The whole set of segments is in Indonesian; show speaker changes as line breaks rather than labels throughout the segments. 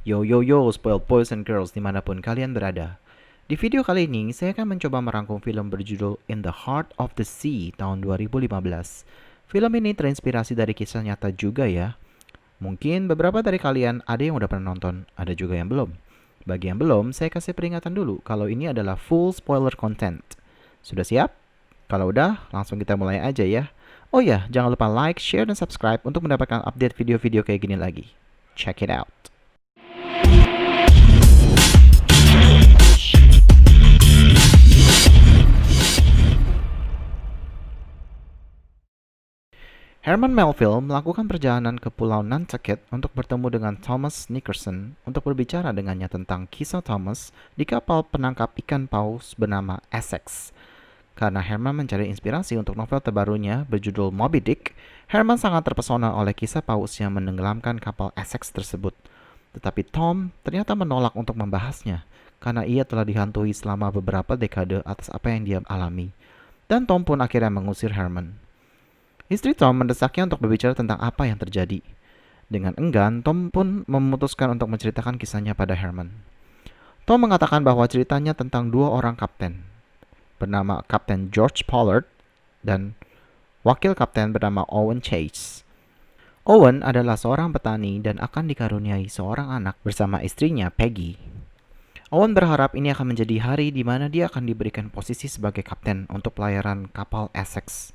Yo yo yo, spoiled boys and girls dimanapun kalian berada. Di video kali ini, saya akan mencoba merangkum film berjudul In the Heart of the Sea tahun 2015. Film ini terinspirasi dari kisah nyata juga ya. Mungkin beberapa dari kalian ada yang udah pernah nonton, ada juga yang belum. Bagi yang belum, saya kasih peringatan dulu kalau ini adalah full spoiler content. Sudah siap? Kalau udah, langsung kita mulai aja ya. Oh ya, jangan lupa like, share, dan subscribe untuk mendapatkan update video-video kayak gini lagi. Check it out. Herman Melville melakukan perjalanan ke Pulau Nantucket untuk bertemu dengan Thomas Nickerson untuk berbicara dengannya tentang kisah Thomas di kapal penangkap ikan paus bernama Essex. Karena Herman mencari inspirasi untuk novel terbarunya berjudul Moby Dick, Herman sangat terpesona oleh kisah paus yang menenggelamkan kapal Essex tersebut. Tetapi Tom ternyata menolak untuk membahasnya karena ia telah dihantui selama beberapa dekade atas apa yang dia alami. Dan Tom pun akhirnya mengusir Herman. Istri Tom mendesaknya untuk berbicara tentang apa yang terjadi. Dengan enggan, Tom pun memutuskan untuk menceritakan kisahnya pada Herman. Tom mengatakan bahwa ceritanya tentang dua orang kapten, bernama Kapten George Pollard dan wakil kapten bernama Owen Chase. Owen adalah seorang petani dan akan dikaruniai seorang anak bersama istrinya Peggy. Owen berharap ini akan menjadi hari di mana dia akan diberikan posisi sebagai kapten untuk pelayaran kapal Essex.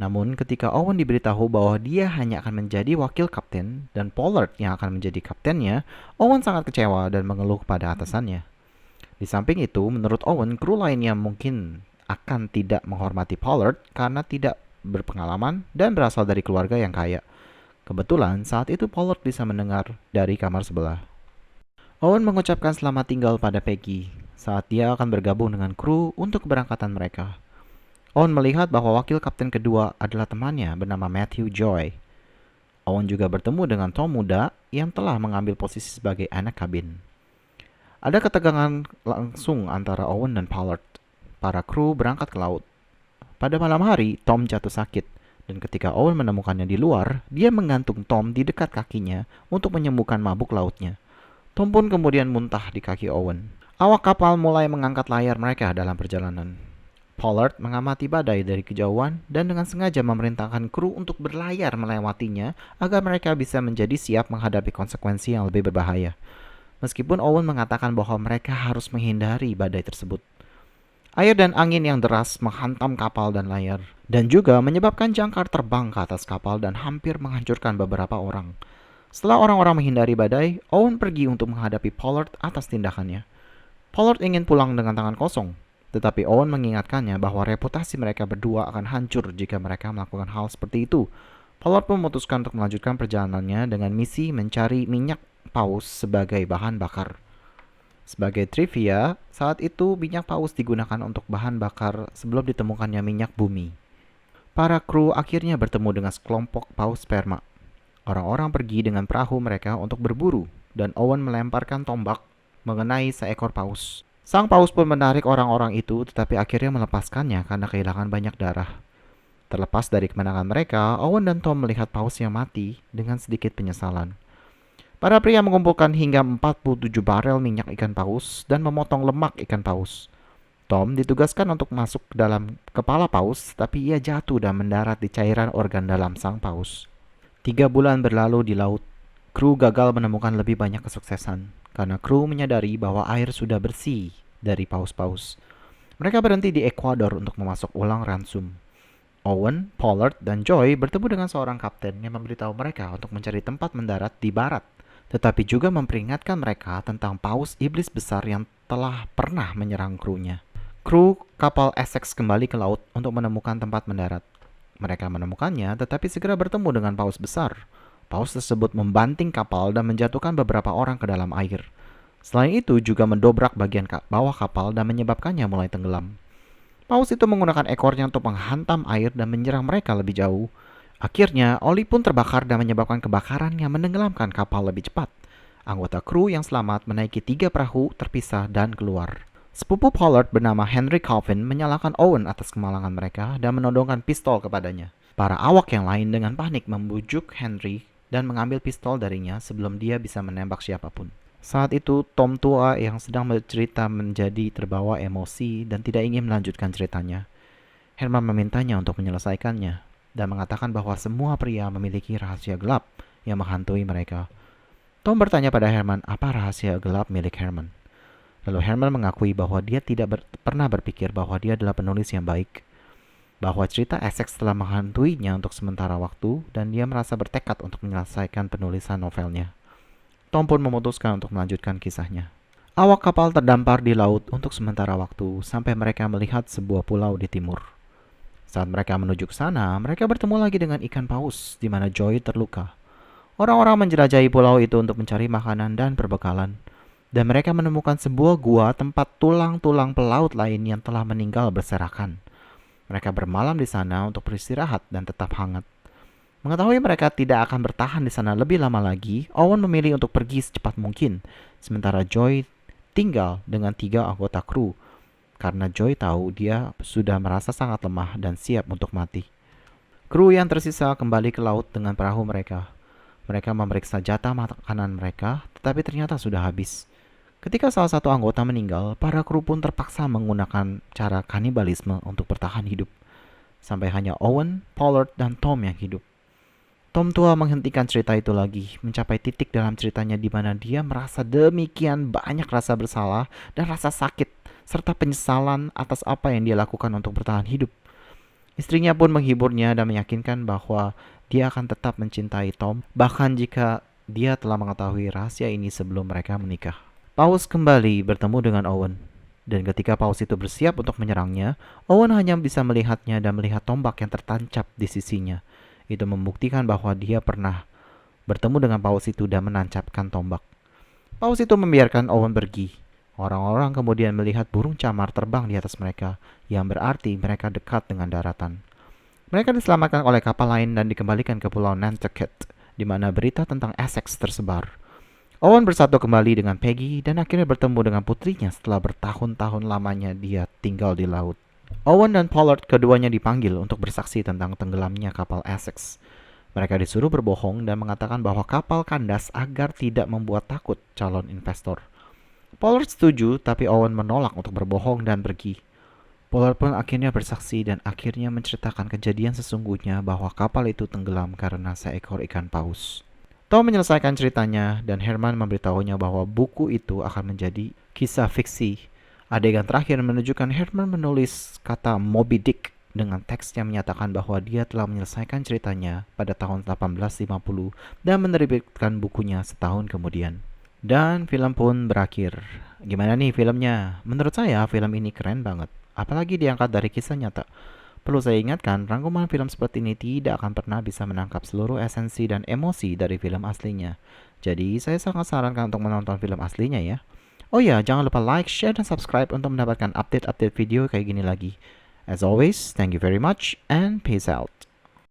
Namun ketika Owen diberitahu bahwa dia hanya akan menjadi wakil kapten dan Pollard yang akan menjadi kaptennya, Owen sangat kecewa dan mengeluh pada atasannya. Di samping itu, menurut Owen, kru lainnya mungkin akan tidak menghormati Pollard karena tidak berpengalaman dan berasal dari keluarga yang kaya. Kebetulan saat itu Pollard bisa mendengar dari kamar sebelah. Owen mengucapkan selamat tinggal pada Peggy saat dia akan bergabung dengan kru untuk keberangkatan mereka. Owen melihat bahwa wakil kapten kedua adalah temannya bernama Matthew Joy. Owen juga bertemu dengan Tom muda yang telah mengambil posisi sebagai anak kabin. Ada ketegangan langsung antara Owen dan Pollard. Para kru berangkat ke laut. Pada malam hari, Tom jatuh sakit. Dan ketika Owen menemukannya di luar, dia menggantung Tom di dekat kakinya untuk menyembuhkan mabuk lautnya. Tom pun kemudian muntah di kaki Owen. Awak kapal mulai mengangkat layar mereka dalam perjalanan. Pollard mengamati badai dari kejauhan dan dengan sengaja memerintahkan kru untuk berlayar melewatinya agar mereka bisa menjadi siap menghadapi konsekuensi yang lebih berbahaya. Meskipun Owen mengatakan bahwa mereka harus menghindari badai tersebut. Air dan angin yang deras menghantam kapal dan layar dan juga menyebabkan jangkar terbang ke atas kapal dan hampir menghancurkan beberapa orang. Setelah orang-orang menghindari badai, Owen pergi untuk menghadapi Pollard atas tindakannya. Pollard ingin pulang dengan tangan kosong. Tetapi Owen mengingatkannya bahwa reputasi mereka berdua akan hancur jika mereka melakukan hal seperti itu. Pollard memutuskan untuk melanjutkan perjalanannya dengan misi mencari minyak paus sebagai bahan bakar. Sebagai trivia, saat itu minyak paus digunakan untuk bahan bakar sebelum ditemukannya minyak bumi. Para kru akhirnya bertemu dengan sekelompok paus sperma. Orang-orang pergi dengan perahu mereka untuk berburu, dan Owen melemparkan tombak mengenai seekor paus. Sang paus pun menarik orang-orang itu tetapi akhirnya melepaskannya karena kehilangan banyak darah. Terlepas dari kemenangan mereka, Owen dan Tom melihat paus yang mati dengan sedikit penyesalan. Para pria mengumpulkan hingga 47 barel minyak ikan paus dan memotong lemak ikan paus. Tom ditugaskan untuk masuk ke dalam kepala paus, tapi ia jatuh dan mendarat di cairan organ dalam sang paus. 3 bulan berlalu di laut. Kru gagal menemukan lebih banyak kesuksesan karena kru menyadari bahwa air sudah bersih dari paus-paus. Mereka berhenti di Ekuador untuk memasok ulang ransum. Owen, Pollard, dan Joy bertemu dengan seorang kapten yang memberitahu mereka untuk mencari tempat mendarat di barat, tetapi juga memperingatkan mereka tentang paus iblis besar yang telah pernah menyerang krunya. Kru kapal Essex kembali ke laut untuk menemukan tempat mendarat. Mereka menemukannya tetapi segera bertemu dengan paus besar. Paus tersebut membanting kapal dan menjatuhkan beberapa orang ke dalam air. Selain itu juga mendobrak bagian bawah kapal dan menyebabkannya mulai tenggelam. Paus itu menggunakan ekornya untuk menghantam air dan menyerang mereka lebih jauh. Akhirnya, oli pun terbakar dan menyebabkan kebakaran yang menenggelamkan kapal lebih cepat. Anggota kru yang selamat menaiki 3 perahu terpisah dan keluar. Sepupu Pollard bernama Henry Coffin menyalahkan Owen atas kemalangan mereka dan menodongkan pistol kepadanya. Para awak yang lain dengan panik membujuk Henry dan mengambil pistol darinya sebelum dia bisa menembak siapapun. Saat itu, Tom tua yang sedang bercerita menjadi terbawa emosi dan tidak ingin melanjutkan ceritanya. Herman memintanya untuk menyelesaikannya dan mengatakan bahwa semua pria memiliki rahasia gelap yang menghantui mereka. Tom bertanya pada Herman apa rahasia gelap milik Herman. Lalu Herman mengakui bahwa dia tidak pernah berpikir bahwa dia adalah penulis yang baik, bahwa cerita Essex telah menghantuinya untuk sementara waktu dan dia merasa bertekad untuk menyelesaikan penulisan novelnya. Tom pun memutuskan untuk melanjutkan kisahnya. Awak kapal terdampar di laut untuk sementara waktu sampai mereka melihat sebuah pulau di timur. Saat mereka menuju ke sana, mereka bertemu lagi dengan ikan paus di mana Joy terluka. Orang-orang menjelajahi pulau itu untuk mencari makanan dan perbekalan. Dan mereka menemukan sebuah gua tempat tulang-tulang pelaut lain yang telah meninggal berserakan. Mereka bermalam di sana untuk beristirahat dan tetap hangat. Mengetahui mereka tidak akan bertahan di sana lebih lama lagi, Owen memilih untuk pergi secepat mungkin, sementara Joy tinggal dengan 3 anggota kru, karena Joy tahu dia sudah merasa sangat lemah dan siap untuk mati. Kru yang tersisa kembali ke laut dengan perahu mereka. Mereka memeriksa jatah makanan mereka, tetapi ternyata sudah habis. Ketika salah satu anggota meninggal, para kru pun terpaksa menggunakan cara kanibalisme untuk bertahan hidup. Sampai hanya Owen, Pollard, dan Tom yang hidup. Tom tua menghentikan cerita itu lagi, mencapai titik dalam ceritanya di mana dia merasa demikian banyak rasa bersalah dan rasa sakit, serta penyesalan atas apa yang dia lakukan untuk bertahan hidup. Istrinya pun menghiburnya dan meyakinkan bahwa dia akan tetap mencintai Tom, bahkan jika dia telah mengetahui rahasia ini sebelum mereka menikah. Paus kembali bertemu dengan Owen, dan ketika Paus itu bersiap untuk menyerangnya, Owen hanya bisa melihatnya dan melihat tombak yang tertancap di sisinya. Itu membuktikan bahwa dia pernah bertemu dengan Paus itu dan menancapkan tombak. Paus itu membiarkan Owen pergi. Orang-orang kemudian melihat burung camar terbang di atas mereka, yang berarti mereka dekat dengan daratan. Mereka diselamatkan oleh kapal lain dan dikembalikan ke pulau Nantucket, di mana berita tentang Essex tersebar. Owen bersatu kembali dengan Peggy dan akhirnya bertemu dengan putrinya setelah bertahun-tahun lamanya dia tinggal di laut. Owen dan Pollard keduanya dipanggil untuk bersaksi tentang tenggelamnya kapal Essex. Mereka disuruh berbohong dan mengatakan bahwa kapal kandas agar tidak membuat takut calon investor. Pollard setuju, tapi Owen menolak untuk berbohong dan pergi. Pollard pun akhirnya bersaksi dan akhirnya menceritakan kejadian sesungguhnya bahwa kapal itu tenggelam karena seekor ikan paus. Tom menyelesaikan ceritanya dan Herman memberitahunya bahwa buku itu akan menjadi kisah fiksi. Adegan terakhir menunjukkan Herman menulis kata Moby Dick dengan teks yang menyatakan bahwa dia telah menyelesaikan ceritanya pada tahun 1850 dan menerbitkan bukunya setahun kemudian. Dan film pun berakhir. Gimana nih filmnya? Menurut saya film ini keren banget, apalagi diangkat dari kisah nyata. Perlu saya ingatkan, rangkuman film seperti ini tidak akan pernah bisa menangkap seluruh esensi dan emosi dari film aslinya. Jadi, saya sangat sarankan untuk menonton film aslinya ya. Oh ya, jangan lupa like, share, dan subscribe untuk mendapatkan update-update video kayak gini lagi. As always, thank you very much and peace out.